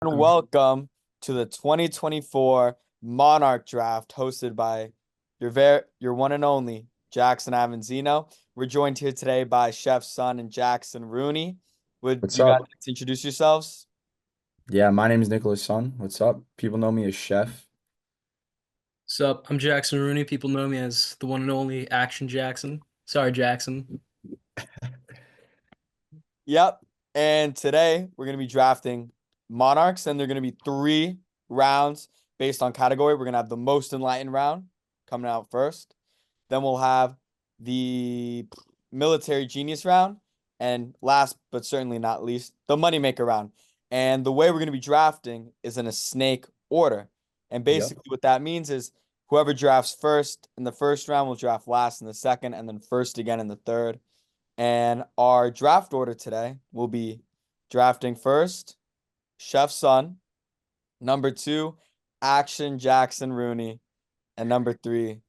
And welcome to the 2024 Monarch Draft hosted by your one and only Jackson Avanzino. We're joined here today by Chef's son and Jackson Rooney. Would What's you guys up? like to introduce yourselves? Yeah, my name is Nicholas Sun. What's up? People know me as Chef. Sup, I'm Jackson Rooney. People know me as the one and only Action Jackson. Sorry, Jackson. Yep. And today we're going to be drafting Monarchs, and they're going to be 3 rounds based on category. We're going to have the most enlightened round coming out first. Then we'll have the military genius round. And last but certainly not least, the moneymaker round. And the way we're going to be drafting is in a snake order. And Yep. basically, what that means is whoever drafts first in the first round will draft last in the second, and then first again in the third. And our draft order today will be drafting first, Chef Son, number 2, Action Jackson Rooney, and number 3,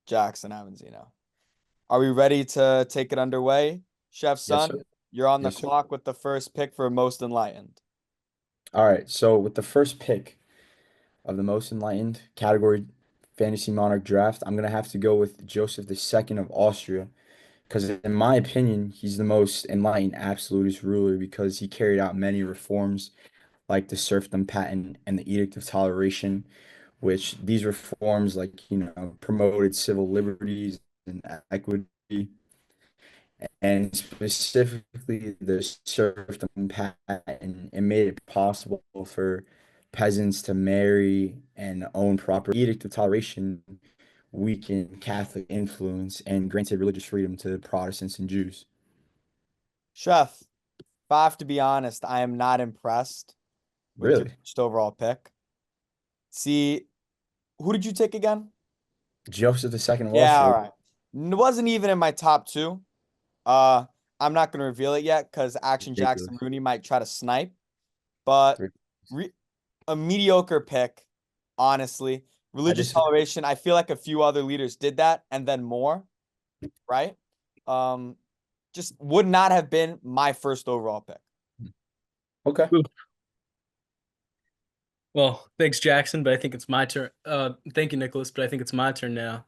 Jackson Avanzino. Are we ready to take it underway? Chef Yes, Son, sir. you're on the Yes, sir. clock with the first pick for most enlightened. All right. So with the first pick of the most enlightened category fantasy monarch draft, I'm gonna have to go with Joseph II of Austria because, in my opinion, he's the most enlightened absolutist ruler because he carried out many reforms like the serfdom patent and the Edict of Toleration, which these reforms, like, promoted civil liberties and equity. And specifically the serfdom patent, it made it possible for peasants to marry and own property. Edict of Toleration weakened Catholic influence and granted religious freedom to Protestants and Jews. Chef, if I have to be honest, I am not impressed with your Really? first overall pick. See, who did you take again? Joseph II of Yeah, all Austria. right. It wasn't even in my top 2. Uh, I'm not gonna reveal it yet because Action Jackson Ridiculous. Rooney might try to snipe, but re a mediocre pick, honestly. I Religious disagree. toleration, I feel like a few other leaders did that and then more, right? Um, just would not have been my first overall pick. Okay. Ooh. Well, thanks, Jackson, but I think it's my turn. Thank you, Nicholas, but I think it's my turn now.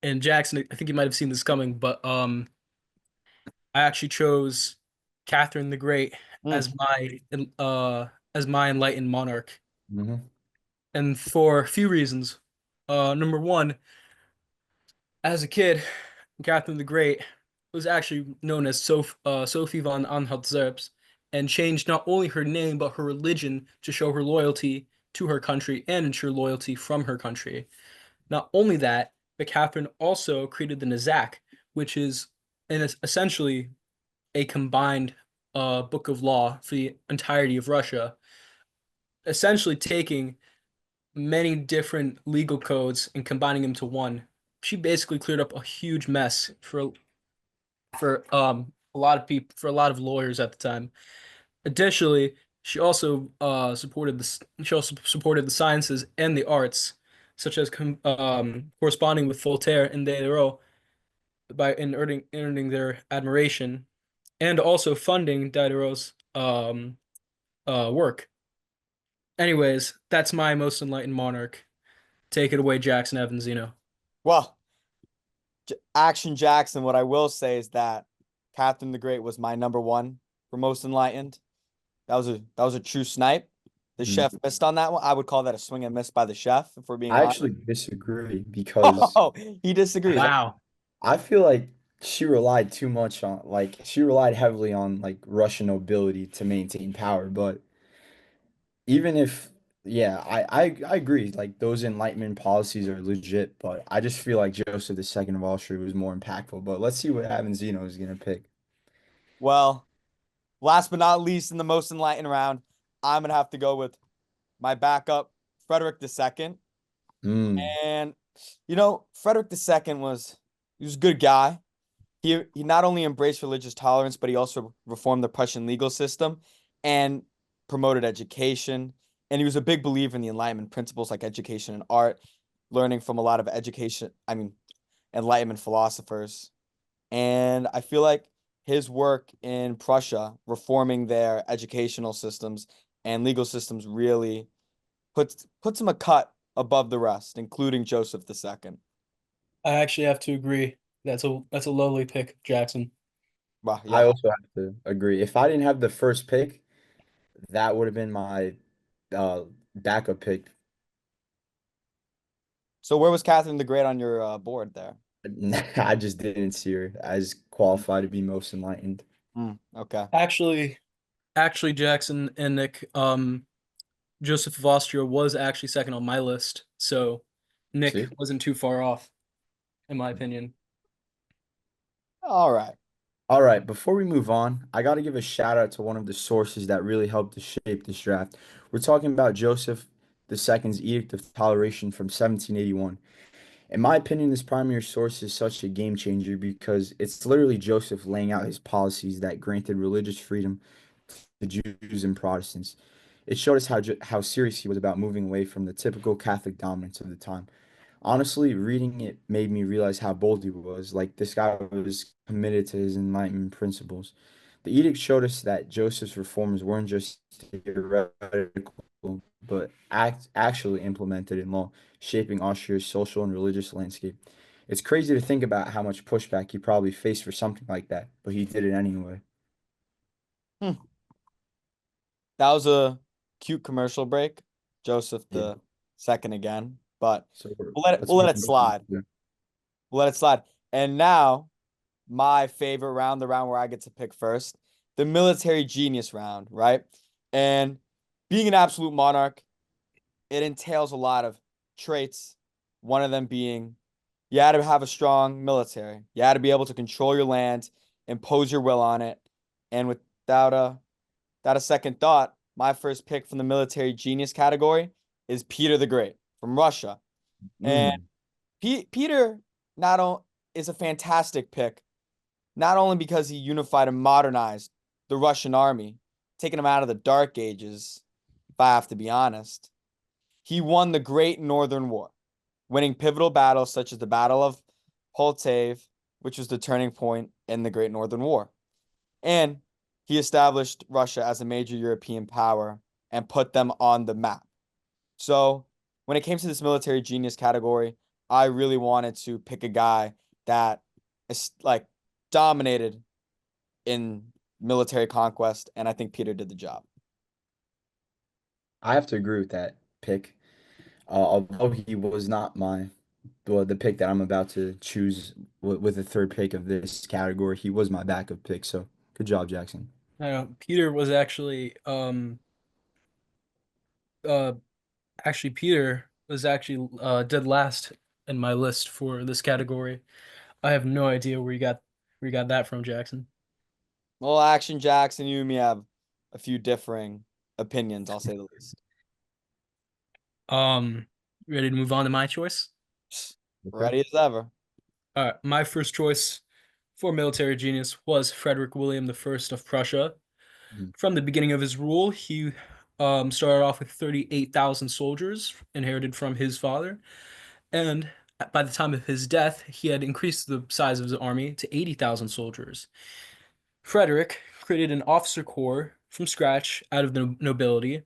And Jackson, I think you might have seen this coming, but I actually chose Catherine the Great Mm. as my enlightened monarch, Hmm. and for a few reasons. Number one, as a kid, Catherine the Great was actually known as Sophie von Anhalt-Zerbst and changed not only her name but her religion to show her loyalty to her country and ensure loyalty from her country. Not only that, but Catherine also created the Nizak, which is essentially a combined book of law for the entirety of Russia, essentially taking many different legal codes and combining them to one. She basically cleared up a huge mess for a lot of people, for a lot of lawyers at the time. Additionally, she also supported the sciences and the arts, such as corresponding with Voltaire and Diderot by earning their admiration, and also funding Diderot's work. Anyways, that's my most enlightened monarch. Take it away, Jackson Evansino. Well, Action Jackson, what I will say is that Catherine the Great was my number 1 for most enlightened. That was a true snipe. The chef missed on that one. I would call that a swing and miss by the chef, if we're being I honest. actually disagree because Oh, he disagrees. Wow. I feel like she relied too much on, like, she relied heavily on, like, Russian nobility to maintain power. But even if, yeah, I agree. Like, those Enlightenment policies are legit, but I just feel like Joseph II of Austria was more impactful. But let's see what Avanzino is gonna pick. Well, last but not least, in the most enlightened round, I'm gonna have to go with my backup, Frederick II. Mm, And Frederick II he was a good guy. He not only embraced religious tolerance, but he also reformed the Prussian legal system and promoted education. And he was a big believer in the Enlightenment principles like education and art, learning from a lot of Enlightenment philosophers. And I feel like his work in Prussia, reforming their educational systems and legal systems really puts him a cut above the rest, including Joseph II. I actually have to agree. That's a lovely pick, Jackson. Well, I yeah. also have to agree. If I didn't have the first pick, that would have been my uh, backup pick. So where was Catherine the Great on your board there? I just didn't see her as qualified to be most enlightened. Okay. Actually, actually, Jackson and Nick, Joseph of Austria was actually second on my list, so Nick See? wasn't too far off, in my opinion. All right. All right, before we move on, I got to give a shout out to one of the sources that really helped to shape this draft. We're talking about Joseph II's Edict of Toleration from 1781. In my opinion, this primary source is such a game changer because it's literally Joseph laying out his policies that granted religious freedom to Jews and Protestants. It showed us how serious he was about moving away from the typical Catholic dominance of the time. Honestly, reading it made me realize how bold he was. Like, this guy was committed to his Enlightenment principles. The edict showed us that Joseph's reforms weren't just theoretical, but actually implemented in law, shaping Austria's social and religious landscape. It's crazy to think about how much pushback he probably faced for something like that, but he did it anyway. Hmm. That was a cute commercial break. Joseph Yeah. the second again, but So let's we'll let move it on. slide. We'll let it slide. And now my favorite round, the round where I get to pick first, the military genius round, right? And being an absolute monarch, it entails a lot of traits. One of them being you had to have a strong military. You had to be able to control your land, impose your will on it. And without a second thought, my first pick from the military genius category is Peter the Great from Russia. And Mm. Peter not only is a fantastic pick, not only because he unified and modernized the Russian army, taking them out of the Dark Ages, if I have to be honest. He won the Great Northern War, winning pivotal battles such as the Battle of Poltave, which was the turning point in the Great Northern War. And he established Russia as a major European power and put them on the map. So when it came to this military genius category, I really wanted to pick a guy that is like dominated in military conquest, and I think Peter did the job. I have to agree with that pick. Although he was not the pick that I'm about to choose with the third pick of this category, he was my backup pick. So good job, Jackson. I know Peter was uh actually Peter was actually dead last in my list for this category. I have no idea where you got that from, Jackson. Well, Action Jackson, you and me have a few differing opinions, I'll say the least. Um, Ready to move on to my choice? Okay. Ready as ever. All right, my first choice for military genius was Frederick William I of Prussia. Mhm. From the beginning of his rule, he started off with 38,000 soldiers inherited from his father, and by the time of his death, he had increased the size of his army to 80,000 soldiers. Frederick created an officer corps from scratch out of the nobility,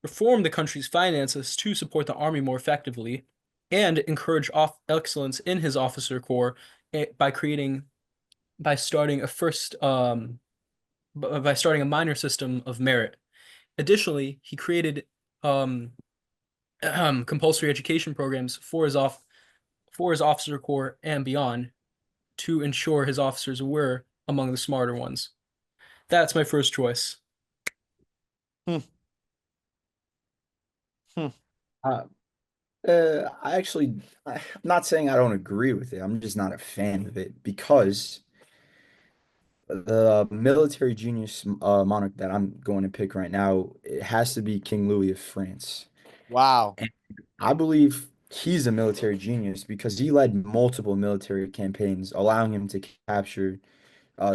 reformed the country's finances to support the army more effectively, and encourage excellence in his officer corps by creating by starting a first by starting a minor system of merit. Additionally, he created um, compulsory education programs for his officer corps and beyond to ensure his officers were among the smarter ones. That's my first choice. Hmm. Hmm. Uh, I'm not saying I don't agree with it. I'm just not a fan of it because the military genius monarch that I'm going to pick right now, it has to be King Louis of France. Wow. And I believe he's a military genius because he led multiple military campaigns, allowing him to capture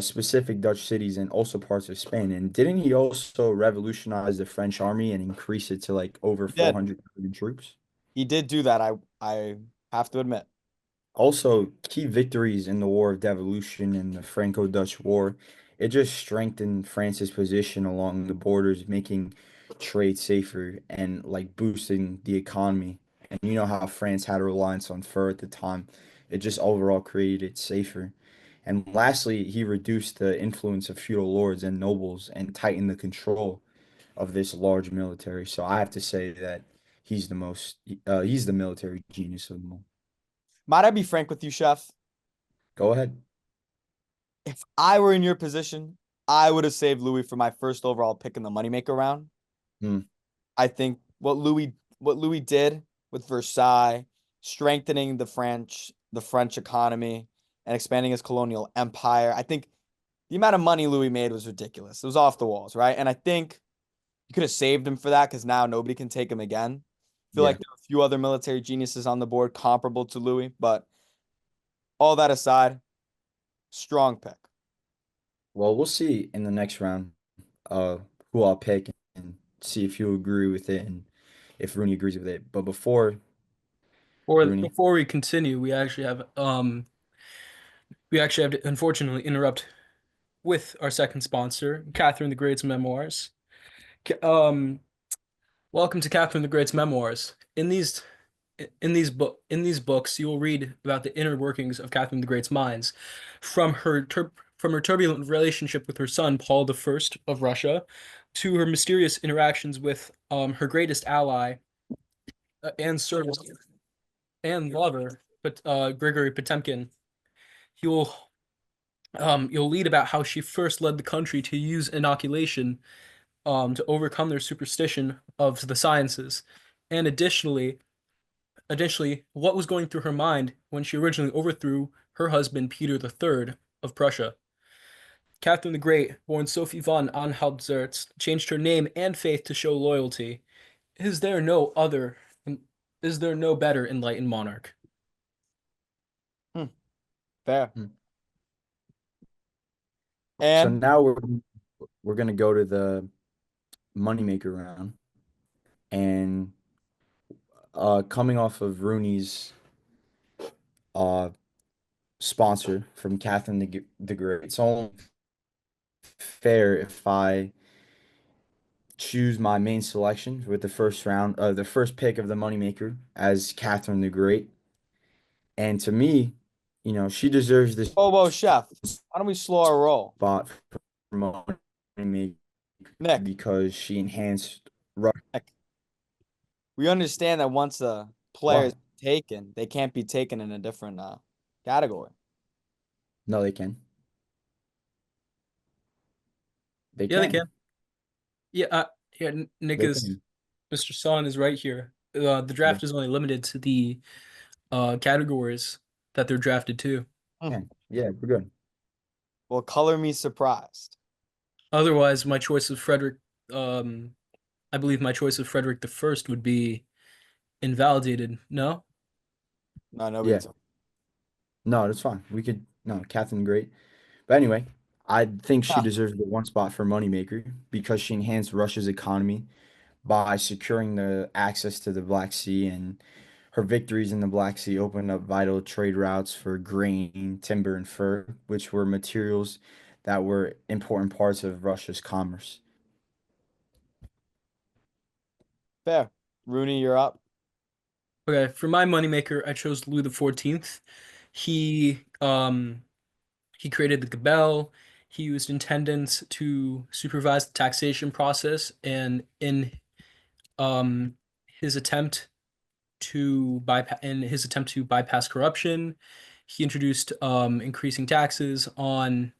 specific Dutch cities and also parts of Spain. And didn't he also revolutionize the French army and increase it to like over He did. 400,000 troops? He did do that, I have to admit. Also, key victories in the War of Devolution and the Franco-Dutch War, it just strengthened France's position along the borders, making trade safer and like boosting the economy. And you know how France had a reliance on fur at the time. It just overall created it safer. And lastly, he reduced the influence of feudal lords and nobles and tightened the control of this large military. So I have to say that he's the military genius of them all. Might I be frank with you, Chef? Go ahead. If I were in your position, I would have saved Louis for my first overall pick in the moneymaker round. Hmm. I think what Louis did with Versailles, strengthening the French economy and expanding his colonial empire. I think the amount of money Louis made was ridiculous. It was off the walls, right? And I think you could have saved him for that because now nobody can take him again. I feel Yeah. like there are a few other military geniuses on the board comparable to Louis, but all that aside, strong pick. Well, we'll see in the next round uh who I'll pick and see if you agree with it and if Rooney agrees with it. But before Or Rooney, before we continue, we actually have to unfortunately interrupt with our second sponsor, Catherine the Great's Memoirs. Ca- Um, Welcome to Catherine the Great's Memoirs. In these books, you will read about the inner workings of Catherine the Great's minds, from her turbulent relationship with her son Paul the First of Russia, to her mysterious interactions with her greatest ally and servant and lover, but Grigory Potemkin. You'll you'll read about how she first led the country to use inoculation to overcome their superstition of the sciences, and additionally, what was going through her mind when she originally overthrew her husband Peter III of Prussia. Catherine the Great, born Sophie von Anhalt-Zerbst, changed her name and faith to show loyalty. Is there no other, is there no better enlightened monarch? Hmm, fair. Hmm. So And now we're gonna go to the moneymaker round and coming off of Rooney's uh sponsor from Catherine the Great. It's only fair if I choose my main selection with the first pick of the moneymaker as Catherine the Great. And to me, you know, she deserves this Bobo Chef, why don't we slow our roll? spot for moneymaker Nick, because she enhanced Nick, we understand that once a player is what? taken, they can't be taken in a different category. No, they can. They Yeah, they can. can. Yeah, Nick They is can. Mr. Son is right here. The They draft is only limited to the categories that they're drafted to. Hmm. can. Yeah, we're good. Well, color me surprised. Otherwise, my choice of Frederick, um, I believe my choice of Frederick the First would be invalidated. No? No, nobody Yeah. took. No, that's fine. No, Catherine Great. But anyway, I think she Huh. deserves the one spot for moneymaker because she enhanced Russia's economy by securing the access to the Black Sea, and her victories in the Black Sea opened up vital trade routes for grain, timber, and fur, which were materials that were important parts of Russia's commerce. Fair. Rooney, you're up. Okay, for my moneymaker, I chose Louis the 14th. He um he created the gabelle. He used intendants to supervise the taxation process, and um his attempt to bypass corruption, he introduced increasing taxes um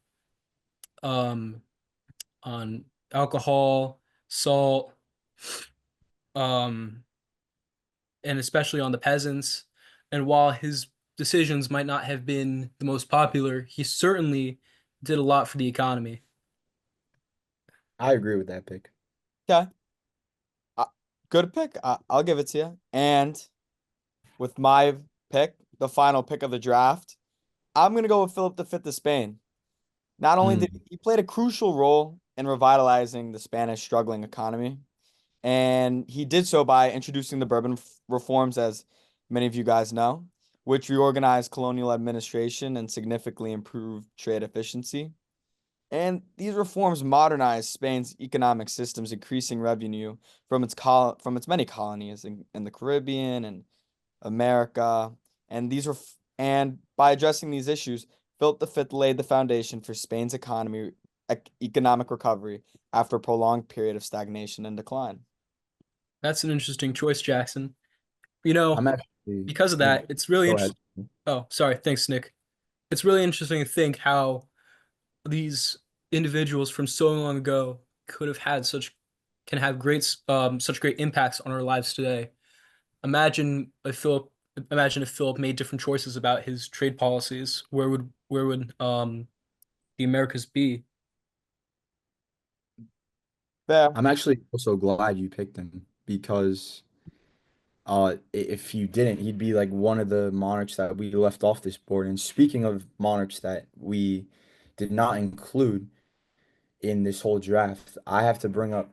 on alcohol, salt, um and especially on the peasants. And while his decisions might not have been the most popular, he certainly did a lot for the economy. I agree with that pick. Okay. Uh, Good pick. I'll give it to you. And with my pick, the final pick of the draft, I'm gonna go with Philip the Fifth of Spain. Not only did Mm, he played a crucial role in revitalizing the Spanish struggling economy, and he did so by introducing the Bourbon reforms, as many of you guys know, which reorganized colonial administration and significantly improved trade efficiency. And these reforms modernized Spain's economic systems, increasing revenue from its many colonies in the Caribbean and America. And by addressing these issues, Philip V laid the foundation for Spain's economic recovery after a prolonged period of stagnation and decline. That's an interesting choice, Jackson. You know, I'm actually because of gonna that, it's really go ahead. interesting. Oh, sorry. Thanks, Nick. It's really interesting to think how these individuals from so long ago could have had can have such great impacts on our lives today. Imagine if Philip, imagine if Philip made different choices about his trade policies. Where would the Americas be? Fair. I'm actually also glad you picked him because if you didn't, he'd be like one of the monarchs that we left off this board. And speaking of monarchs that we did not include in this whole draft, I have to bring up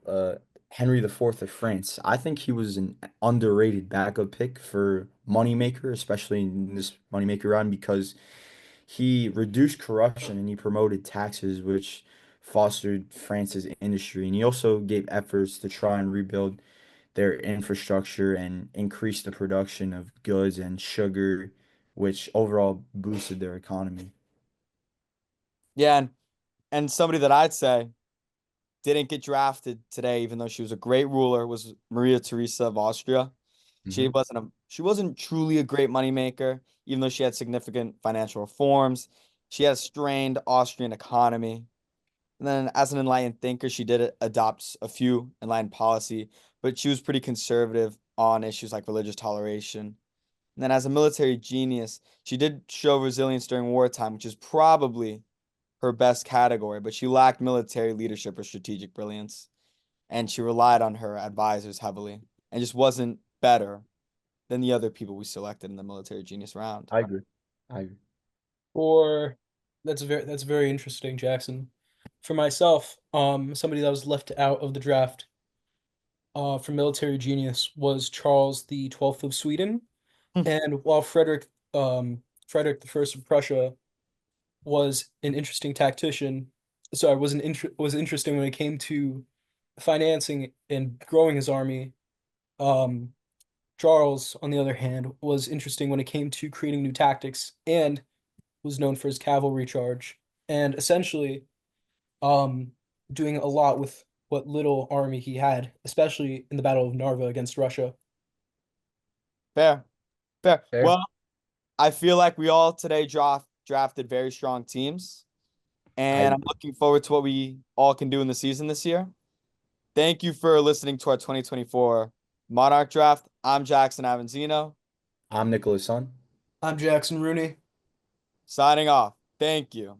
Henry IV of France. I think he was an underrated backup pick for moneymaker, especially in this moneymaker round, because he reduced corruption and he promoted taxes, which fostered France's industry. And he also gave efforts to try and rebuild their infrastructure and increase the production of goods and sugar, which overall boosted their economy. Yeah, and somebody that I'd say didn't get drafted today, even though she was a great ruler, was Maria Theresa of Austria. Hmm. She wasn't truly a great moneymaker, even though she had significant financial reforms. She had a strained Austrian economy. And then as an enlightened thinker, she did adopt a few enlightened policy, but she was pretty conservative on issues like religious toleration. And then as a military genius, she did show resilience during wartime, which is probably her best category, but she lacked military leadership or strategic brilliance. And she relied on her advisors heavily and just wasn't better than the other people we selected in the military genius round. I agree. I agree. Or that's very interesting, Jackson. For myself, somebody that was left out of the draft, for military genius was Charles the 12th of Sweden. And while Frederick the First of Prussia was an interesting tactician, sorry, was interesting when it came to financing and growing his army. Um, Charles, on the other hand, was interesting when it came to creating new tactics and was known for his cavalry charge and essentially um, doing a lot with what little army he had, especially in the Battle of Narva against Russia. Fair, fair. Fair. Well, I feel like we all today drafted very strong teams, I and I'm agree. looking forward to what we all can do in the season this year. Thank you for listening to our 2024 Monarch Draft. I'm Jackson Avanzino, I'm Nicholas Son. I'm Jackson Rooney. signing off. Thank you.